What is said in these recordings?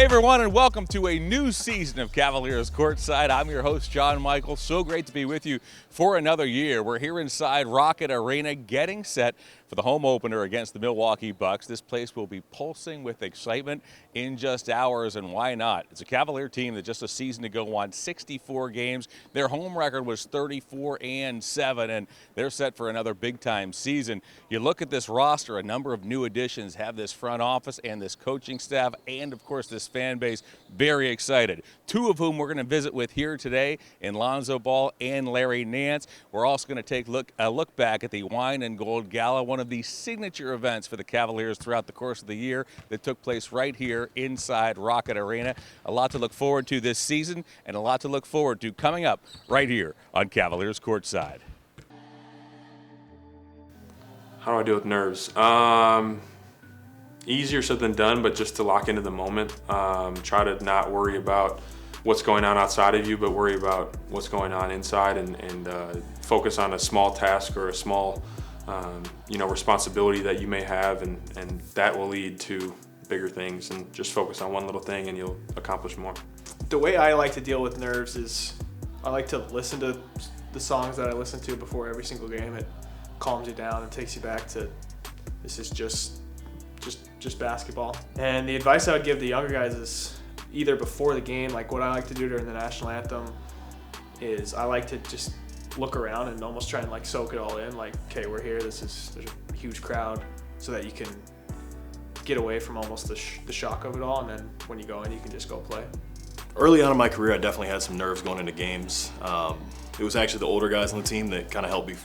everyone, and welcome to a new season of Cavaliers Courtside. I'm your host, John Michael. So great to be with you for another year. We're here inside Rocket Arena getting set for the home opener against the Milwaukee Bucks. This place will be pulsing with excitement in just hours, and why not? It's a Cavalier team that just a season ago won 64 games. Their home record was 34-7, and they're set for another big-time season. You look at this roster, a number of new additions have this front office and this coaching staff, and of course this fan base very excited. Two of whom we're going to visit with here today in Lonzo Ball and Larry Nance. We're also going to take a look back at the Wine Gold Gala, one of the signature events for the Cavaliers throughout the course of the year that took place right here inside Rocket Arena. A lot to look forward to this season and a lot to look forward to coming up right here on Cavaliers Courtside. How do I deal with nerves? Easier said than done, but just to lock into the moment. Try to not worry about what's going on outside of you, but worry about what's going on inside and focus on a small task or a small responsibility that you may have, and that will lead to bigger things, and just focus on one little thing and you'll accomplish more. The way I like to deal with nerves is I like to listen to the songs that I listen to before every single game. It calms you down and takes you back to this is just basketball. And the advice I would give the younger guys is either before the game, like what I like to do during the national anthem is I like to just look around and almost try and like soak it all in, like, okay, we're here, there's a huge crowd, so that you can get away from almost the shock of it all, and then when you go in, you can just go play. Early on in my career, I definitely had some nerves going into games. It was actually the older guys on the team that kind of helped me,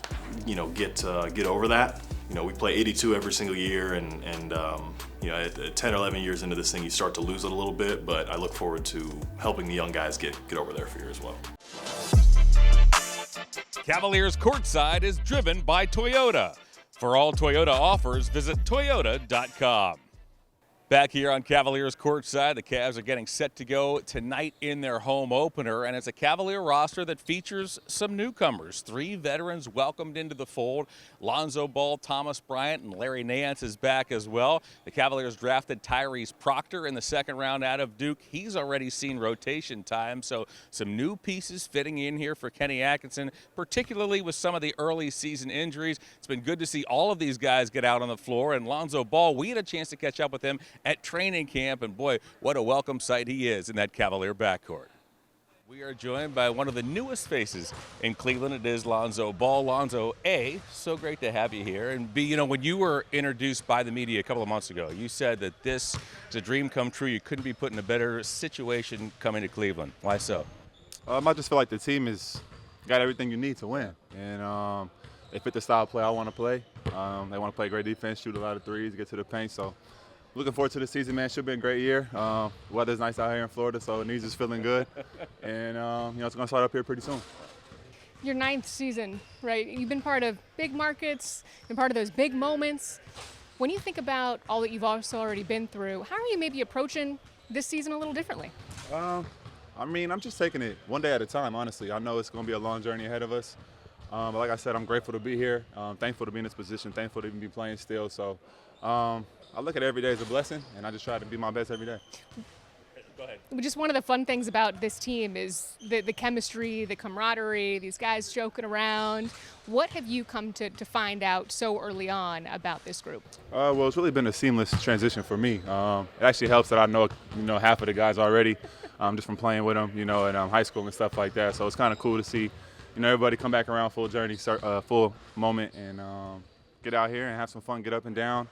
get over that. We play 82 every single year, and at 10 or 11 years into this thing, you start to lose it a little bit, but I look forward to helping the young guys get over their fear as well. Cavaliers Courtside is driven by Toyota. For all Toyota offers, visit toyota.com. Back here on Cavaliers Courtside, the Cavs are getting set to go tonight in their home opener, and it's a Cavalier roster that features some newcomers. 3 veterans welcomed into the fold. Lonzo Ball, Thomas Bryant, and Larry Nance is back as well. The Cavaliers drafted Tyrese Proctor in the second round out of Duke. He's already seen rotation time, so some new pieces fitting in here for Kenny Atkinson, particularly with some of the early season injuries. It's been good to see all of these guys get out on the floor, and Lonzo Ball, we had a chance to catch up with him at training camp, and boy, what a welcome sight he is in that Cavalier backcourt. We are joined by one of the newest faces in Cleveland. It is Lonzo Ball. Lonzo, A, so great to have you here, and B, when you were introduced by the media a couple of months ago, you said that this is a dream come true. You couldn't be put in a better situation coming to Cleveland. Why so? I just feel like the team has got everything you need to win, and they fit the style of play I want to play. They want to play great defense, shoot a lot of threes, get to the paint, so looking forward to the season, man. Should be a great year. Weather's nice out here in Florida, so the knees is feeling good. And, it's going to start up here pretty soon. Your 9th season, right? You've been part of big markets, been part of those big moments. When you think about all that you've also already been through, how are you maybe approaching this season a little differently? I'm just taking it one day at a time, honestly. I know it's going to be a long journey ahead of us. But like I said, I'm grateful to be here. Thankful to be in this position, thankful to even be playing still. So, I look at every day as a blessing, and I just try to be my best every day. Go ahead. Just one of the fun things about this team is the chemistry, the camaraderie, these guys joking around. What have you come to find out so early on about this group? Well, it's really been a seamless transition for me. It actually helps that I know, half of the guys already, just from playing with them, in high school and stuff like that. So it's kind of cool to see, everybody come back around full journey, full moment, and get out here and have some fun, get up and down,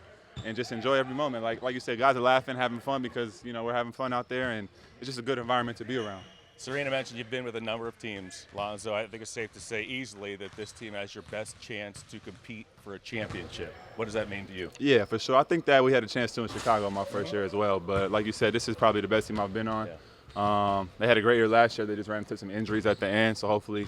and just enjoy every moment. Like you said, guys are laughing, having fun because, we're having fun out there, and it's just a good environment to be around. Serena mentioned you've been with a number of teams, Lonzo. I think it's safe to say easily that this team has your best chance to compete for a championship. What does that mean to you? Yeah, for sure. I think that we had a chance to in Chicago my first year as well. But like you said, this is probably the best team I've been on. Yeah. They had a great year last year. They just ran into some injuries at the end, so hopefully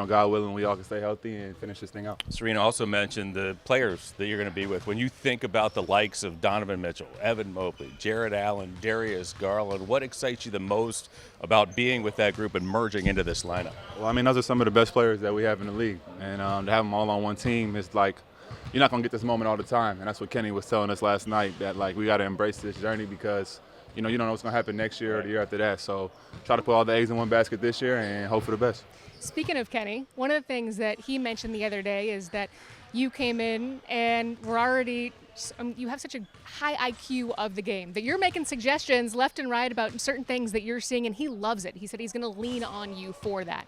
God willing, we all can stay healthy and finish this thing out. Serena also mentioned the players that you're going to be with. When you think about the likes of Donovan Mitchell, Evan Mobley, Jared Allen, Darius Garland, what excites you the most about being with that group and merging into this lineup? Well, those are some of the best players that we have in the league. And to have them all on one team is like, you're not going to get this moment all the time. And that's what Kenny was telling us last night, that, we got to embrace this journey because, you don't know what's going to happen next year or the year after that. So try to put all the eggs in one basket this year and hope for the best. Speaking of Kenny, one of the things that he mentioned the other day is that you came in and were already you have such a high IQ of the game that you're making suggestions left and right about certain things that you're seeing, and he loves it. He said he's going to lean on you for that.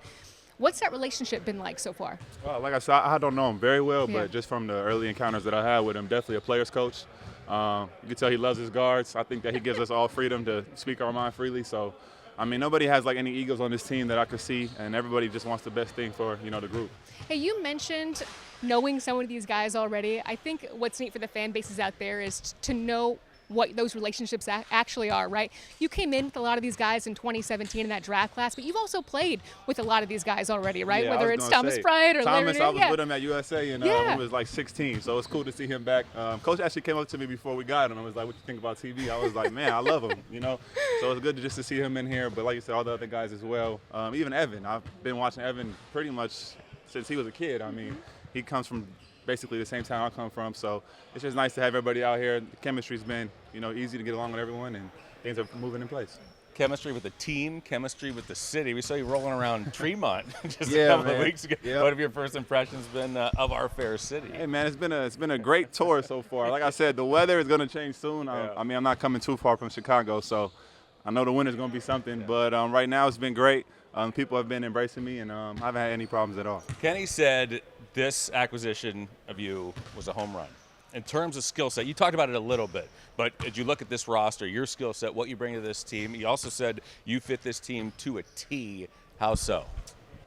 What's that relationship been like so far? Well, like I said, I don't know him very well, Yeah. but just from the early encounters that I had with him, definitely a player's coach. You can tell he loves his guards. I think that he gives us all freedom to speak our mind freely. So, I mean, nobody has like any egos on this team that I could see, and everybody just wants the best thing for, the group. Hey, you mentioned knowing some of these guys already. I think what's neat for the fan bases out there is to know what those relationships actually are, right? You came in with a lot of these guys in 2017 in that draft class, but you've also played with a lot of these guys already, right? Yeah, Whether it's Thomas Bryant or Thomas, Larry. I was with him at USA, and Yeah. he was like 16, so it's cool to see him back. Coach actually came up to me before we got him and was like, "What you think about TV?" I was like, "Man, I love him," So it's good just to see him in here. But like you said, all the other guys as well. Even Evan, I've been watching Evan pretty much since he was a kid. I mean, he comes from basically the same town I come from, so it's just nice to have everybody out here. The chemistry's been, easy to get along with everyone, and things are moving in place. Chemistry with the team, chemistry with the city. We saw you rolling around Tremont just Yeah, a couple man. of weeks ago. Yeah. What have your first impressions been of our fair city? Hey man, it's been a great tour so far. Like I said, the weather is going to change soon. I mean, I'm not coming too far from Chicago, so I know the winter's going to be something. But right now, it's been great. People have been embracing me, and I haven't had any problems at all. Kenny said this acquisition of you was a home run. In terms of skill set, you talked about it a little bit, but as you look at this roster, your skill set, what you bring to this team, you also said you fit this team to a T. How so?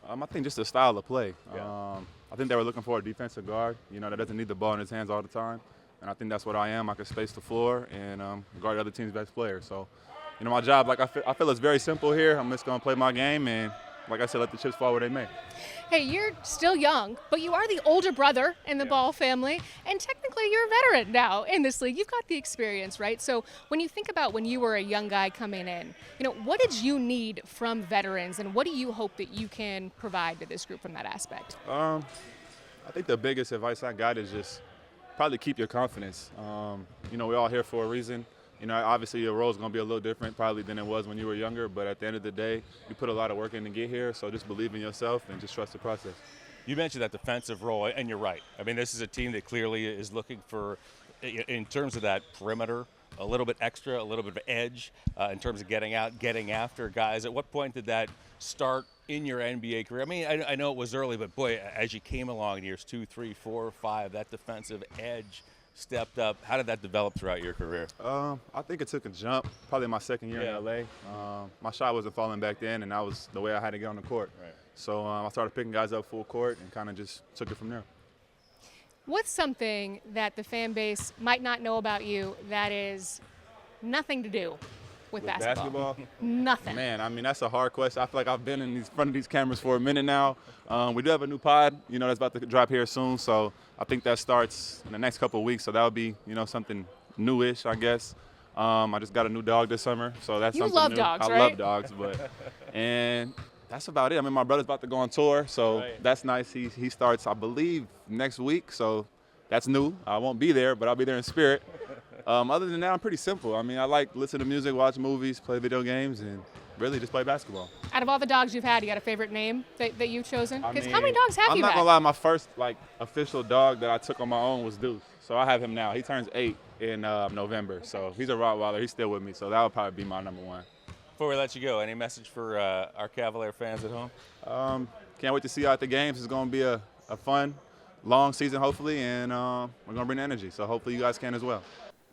I think just the style of play. I think they were looking for a defensive guard, that doesn't need the ball in his hands all the time. And I think that's what I am. I can space the floor and guard the other team's best player. So, my job, I feel it's very simple here. I'm just going to play my game and, like I said, let the chips fall where they may. Hey, you're still young, but you are the older brother in the Ball family, and technically you're a veteran now in this league. You've got the experience, right? So when you think about when you were a young guy coming in, what did you need from veterans, and what do you hope that you can provide to this group from that aspect? I think the biggest advice I got is just probably keep your confidence. We're all here for a reason. Obviously your role is going to be a little different probably than it was when you were younger, but at the end of the day, you put a lot of work in to get here, so just believe in yourself and just trust the process. You mentioned that defensive role, and you're right. I mean, this is a team that clearly is looking for, in terms of that perimeter, a little bit extra, a little bit of edge in terms of getting out, getting after guys. At what point did that start in your NBA career? I mean, I know it was early, but boy, as you came along in years 2, 3, 4, 5, that defensive edge stepped up. How did that develop throughout your career? I think it took a jump, probably my second year in LA. My shot wasn't falling back then, and that was the way I had to get on the court. Right. So I started picking guys up full court and kind of just took it from there. What's something that the fan base might not know about you that is nothing to do with basketball? Nothing. Man, I mean, that's a hard question. I feel like I've been in front of these cameras for a minute now. We do have a new pod, that's about to drop here soon. So I think that starts in the next couple of weeks. So that'll be, something newish, I guess. I just got a new dog this summer, so that's You something love new. dogs, I right? love dogs, and that's about it. I mean, my brother's about to go on tour, so that's nice. He starts, I believe, next week. So that's new. I won't be there, but I'll be there in spirit. Other than that, I'm pretty simple. I mean, I like listen to music, watch movies, play video games, and really just play basketball. Out of all the dogs you've had, you got a favorite name that you've chosen? I Because mean, how many dogs have I'm you not had? gonna lie, my first official dog that I took on my own was Deuce. So I have him now. He turns 8 in November. So he's a Rottweiler. He's still with me. So that would probably be my number one. Before we let you go, any message for our Cavalier fans at home? Can't wait to see you at the games. It's gonna be a fun, long season hopefully, and we're gonna bring the energy. So hopefully you guys can as well.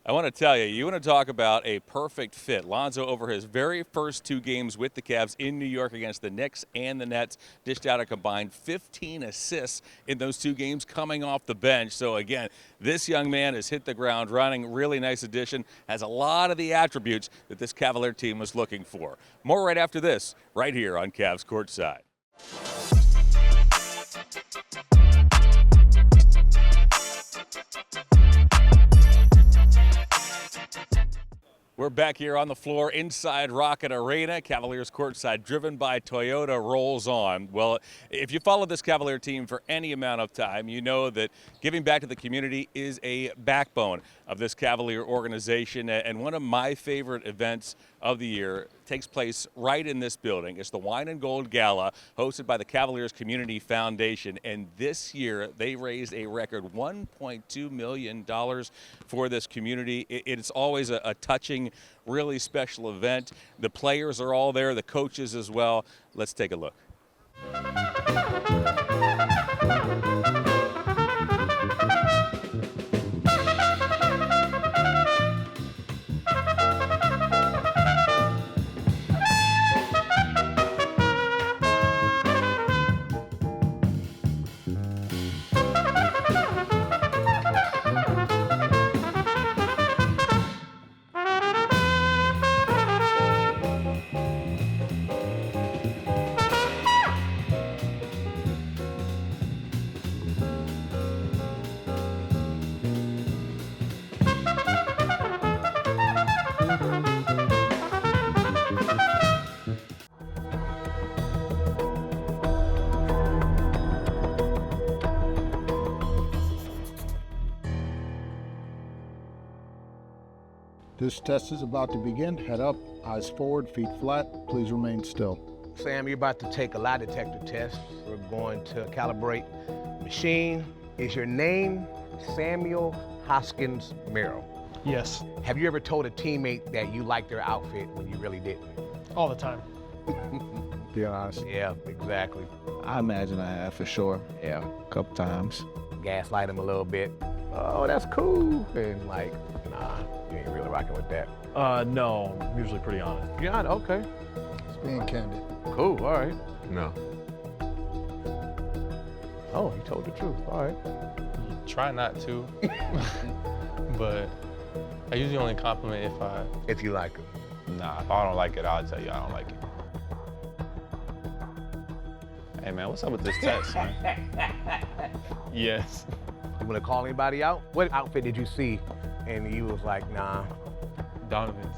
I want to tell you, you want to talk about a perfect fit. Lonzo, over his very first 2 games with the Cavs in New York against the Knicks and the Nets, dished out a combined 15 assists in those 2 games coming off the bench. So again, this young man has hit the ground running. Really nice addition. Has a lot of the attributes that this Cavalier team was looking for. More right after this, right here on Cavs Courtside. We're back here on the floor inside Rocket Arena. Cavaliers Courtside, driven by Toyota, rolls on. Well, if you follow this Cavalier team for any amount of time, you know that giving back to the community is a backbone. of this Cavalier organization, and one of my favorite events of the year takes place right in this building. It's the Wine Gold Gala, hosted by the Cavaliers Community Foundation, and this year they raised a record $1.2 million for this community. It's always a touching, really special event. The players are all there, the coaches as well. Let's take a look. This test is about to begin. Head up, eyes forward, feet flat. Please remain still. Sam, you're about to take a lie detector test. We're going to calibrate the machine. Is your name Samuel Hoskins Merrill? Yes, Have you ever told a teammate that you liked their outfit when you really didn't? all the time. Be honest. Yeah, exactly. I imagine I have for sure. Yeah, a couple times. Gaslight them a little bit. Oh, that's cool. And like, nah, you ain't really rocking with that. No, I'm usually pretty honest. You're not? Okay. It's being candid. Cool, all right. No. Oh, you told the truth, all right. Try not to, but I usually only compliment If you like them. Nah, if I don't like it, I'll tell you I don't like it. Hey man, what's up with this test, man? Yes. You wanna call anybody out? What outfit did you see and you was like, nah? Donovan's.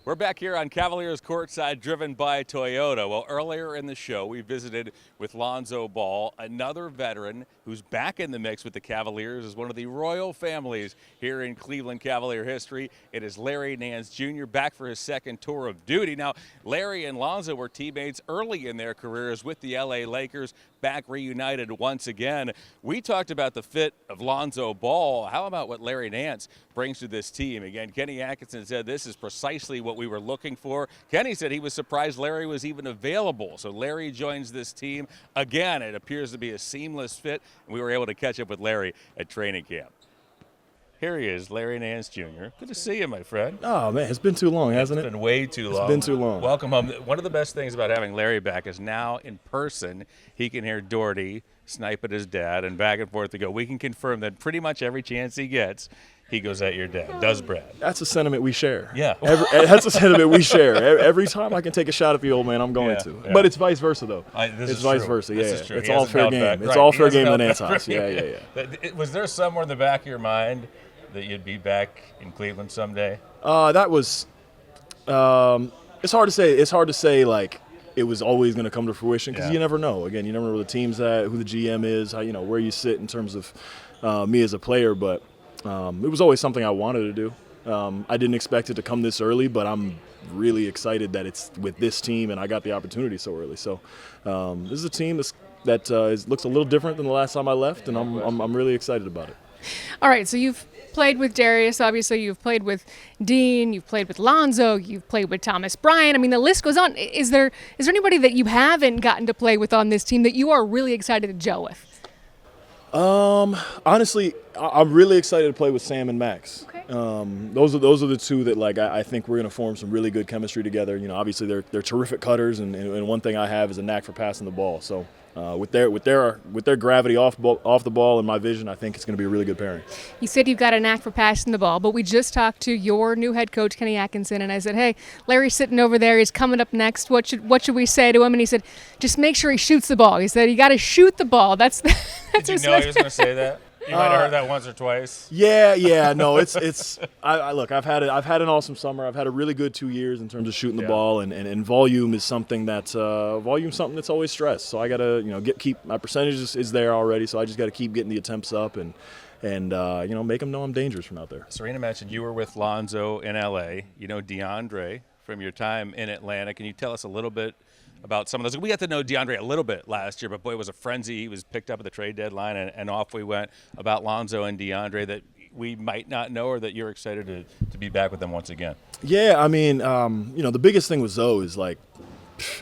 We're back here on Cavaliers Courtside, driven by Toyota. Well, earlier in the show, we visited with Lonzo Ball, another veteran who's back in the mix with the Cavaliers as one of the royal families here in Cleveland Cavalier history. It is Larry Nance Jr. back for his second tour of duty. Now, Larry and Lonzo were teammates early in their careers with the LA Lakers, back reunited once again. We talked about the fit of Lonzo Ball. How about what Larry Nance brings to this team? Again, Kenny Atkinson said this is precisely what we were looking for. Kenny said he was surprised Larry was even available. So Larry joins this team. Again, it appears to be a seamless fit, and we were able to catch up with Larry at training camp. Here he is, Larry Nance Jr. Good to see you, my friend. Oh man, it's been too long, hasn't it? It's been way too long. It's been too long. Welcome home. One of the best things about having Larry back is now in person, he can hear Doherty snipe at his dad and back and forth to go. We can confirm that pretty much every chance he gets, he goes at your dad. Does Brad? That's a sentiment we share. Yeah. That's a sentiment we share. Every time I can take a shot at the old man, I'm going to. Yeah. But it's vice versa, though. It's vice versa, yeah. This is true. It's He all hasn't fair held game. back. It's Right. all He fair hasn't game in held Nance back. house. Yeah. Was there somewhere in the back of your mind that you'd be back in Cleveland someday? That was. It's hard to say. It's hard to say like it was always going to come to fruition because you never know. Again, you never know where the team's at, who the GM is, how where you sit in terms of me as a player. But it was always something I wanted to do. I didn't expect it to come this early, but I'm really excited that it's with this team and I got the opportunity so early. So this is a team that looks a little different than the last time I left, and I'm really excited about it. All right, so you've played with Darius, obviously you've played with Dean, you've played with Lonzo, you've played with Thomas Bryant. I mean, the list goes on. Is there anybody that you haven't gotten to play with on this team that you are really excited to gel with? Honestly, I'm really excited to play with Sam and Max. Okay. Those are the two that I think we're going to form some really good chemistry together. Obviously they're terrific cutters, and one thing I have is a knack for passing the ball. So with their gravity off the ball and my vision, I think it's going to be a really good pairing. You said you've got a knack for passing the ball, but we just talked to your new head coach, Kenny Atkinson, and I said, hey, Larry's sitting over there. He's coming up next. What should we say to him? And he said, just make sure he shoots the ball. He said, you got to shoot the ball. That's Did you know he was going to say that? You might have heard that once or twice. Yeah. No, it's. I look. I've had an awesome summer. I've had a really good 2 years in terms of shooting the ball, and volume is something that's that's always stressed. So I gotta keep my percentage is there already. So I just got to keep getting the attempts up and make them know I'm dangerous from out there. Serena mentioned you were with Lonzo in L.A. You know DeAndre from your time in Atlanta. Can you tell us a little bit about some of those? We got to know DeAndre a little bit last year, but boy, it was a frenzy. He was picked up at the trade deadline, and off we went. About Lonzo and DeAndre that we might not know, or that you're excited to be back with them once again? Yeah, I mean, the biggest thing with Zoe is like,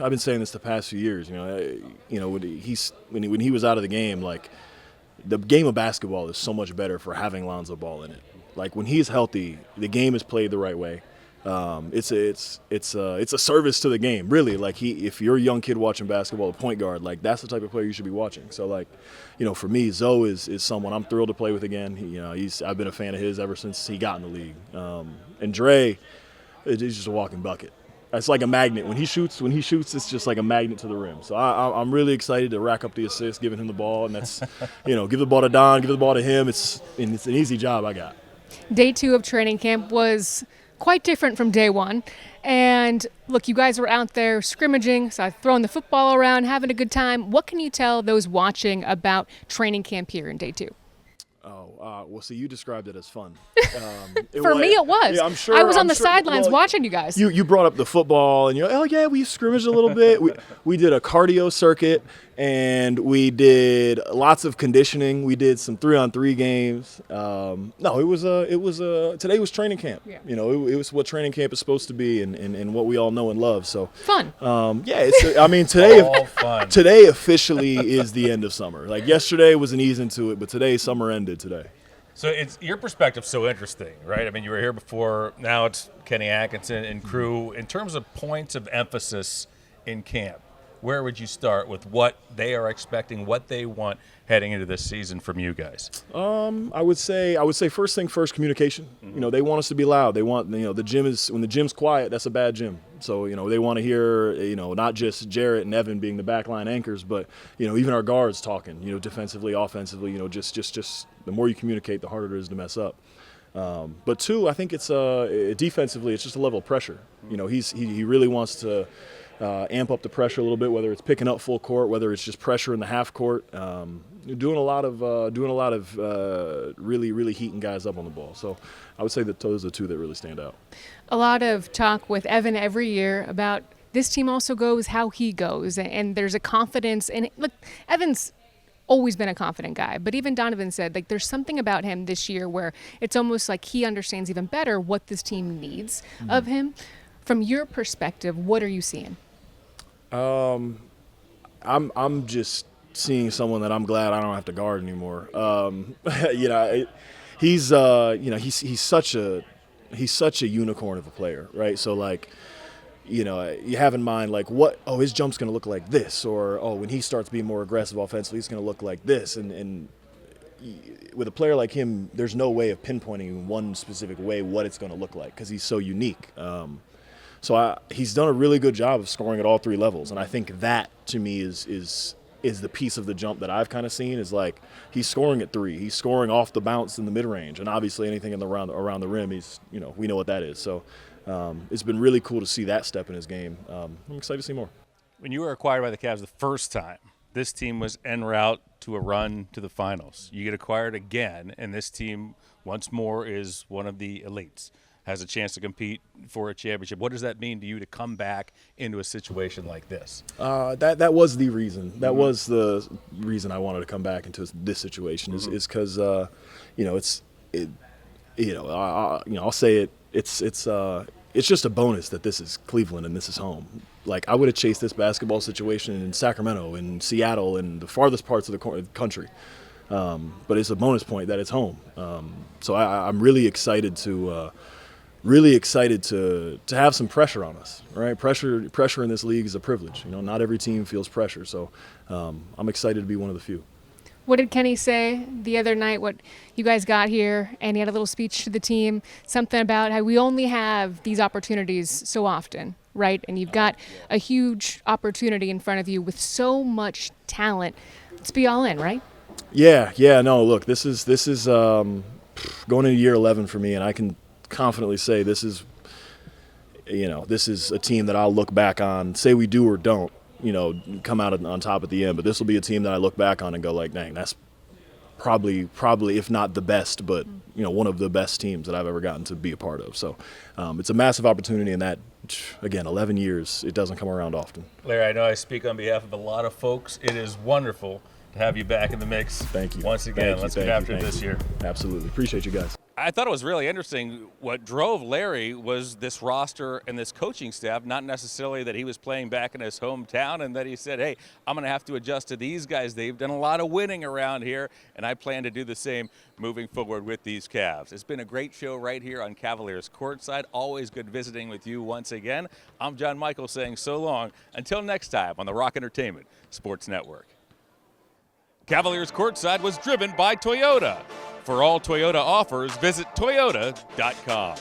I've been saying this the past few years. When he was out of the game, like the game of basketball is so much better for having Lonzo Ball in it. Like when he's healthy, the game is played the right way. It's a service to the game, really. Like if you're a young kid watching basketball, a point guard, like that's the type of player you should be watching. So like, for me, Zoe is someone I'm thrilled to play with again. I've been a fan of his ever since he got in the league. And Dre, he's just a walking bucket. It's like a magnet. When he shoots, it's just like a magnet to the rim. So I'm really excited to rack up the assists, giving him the ball, and that's, give the ball to Don, give the ball to him. It's an easy job I got. Day 2 of training camp was quite different from day 1. And look, you guys were out there scrimmaging, so throwing the football around, having a good time. What can you tell those watching about training camp here in day 2? Well, see, you described it as fun. For me, it was. Yeah, I'm sure. I was on the sidelines watching you guys. You brought up the football, and oh yeah, we scrimmaged a little bit. We did a cardio circuit, and we did lots of conditioning. We did some 3-on-3 games. Today was training camp. Yeah. It was what training camp is supposed to be, and what we all know and love. So fun. Today officially is the end of summer. Like yesterday was an ease into it, but today summer ended today. So it's your perspective's so interesting, right? I mean, you were here before. Now it's Kenny Atkinson and crew. In terms of points of emphasis in camp, where would you start with what they are expecting, what they want heading into this season from you guys? I would say first thing first, communication. Mm-hmm. They want us to be loud. They want when the gym's quiet, that's a bad gym. So they want to hear not just Jarrett and Evan being the backline anchors, but even our guards talking. Defensively, offensively. Just the more you communicate, the harder it is to mess up. But 2, I think it's defensively, it's just a level of pressure. He really wants to amp up the pressure a little bit, whether it's picking up full court, whether it's just pressure in the half court. Doing a lot of really, really heating guys up on the ball. So I would say that those are the 2 that really stand out. A lot of talk with Evan every year about this team also goes how he goes, and there's a confidence. And look, Evan's always been a confident guy, but even Donovan said like there's something about him this year where it's almost like he understands even better what this team needs of him. From your perspective, what are you seeing? I'm just seeing someone that I'm glad I don't have to guard anymore. He's such a unicorn of a player, right? So like, you have in mind like his jump's going to look like this, or when he starts being more aggressive offensively, he's going to look like this, and with a player like him, there's no way of pinpointing in one specific way what it's going to look like because he's so unique. So he's done a really good job of scoring at all 3 levels, and I think that to me is the piece of the jump that I've kind of seen is like he's scoring at 3, he's scoring off the bounce in the mid range, and obviously anything around the rim, he's we know what that is. So it's been really cool to see that step in his game. I'm excited to see more. When you were acquired by the Cavs the first time, this team was en route to a run to the finals. You get acquired again, and this team once more is one of the elites. Has a chance to compete for a championship. What does that mean to you to come back into a situation like this? That was the reason. That was the reason I wanted to come back into this situation. Is because I'll say it. It's just a bonus that this is Cleveland and this is home. Like I would have chased this basketball situation in Sacramento, in Seattle, in the farthest parts of the country. But it's a bonus point that it's home. So I'm really excited to have some pressure on us, right? Pressure in this league is a privilege. Not every team feels pressure. So I'm excited to be one of the few. What did Kenny say the other night? What you guys got here, and he had a little speech to the team, something about how we only have these opportunities so often, right? And you've got a huge opportunity in front of you with so much talent. Let's be all in, right? Yeah. No, look, this is going into year 11 for me, and I can confidently say this is a team that I'll look back on. Say we do or don't, come out on top at the end, but this will be a team that I look back on and go like, dang, that's probably if not the best, but one of the best teams that I've ever gotten to be a part of. So it's a massive opportunity, and that, again, 11 years, it doesn't come around often. Larry, I know I speak on behalf of a lot of folks. It is wonderful to have you back in the mix. Thank you. Once again, let's get after it this year. Absolutely. Appreciate you guys. I thought it was really interesting. What drove Larry was this roster and this coaching staff, not necessarily that he was playing back in his hometown and that he said, hey, I'm going to have to adjust to these guys. They've done a lot of winning around here, and I plan to do the same moving forward with these Cavs. It's been a great show right here on Cavaliers Courtside. Always good visiting with you once again. I'm John Michael saying so long. Until next time on the Rock Entertainment Sports Network. Cavaliers Courtside was driven by Toyota. For all Toyota offers, visit Toyota.com.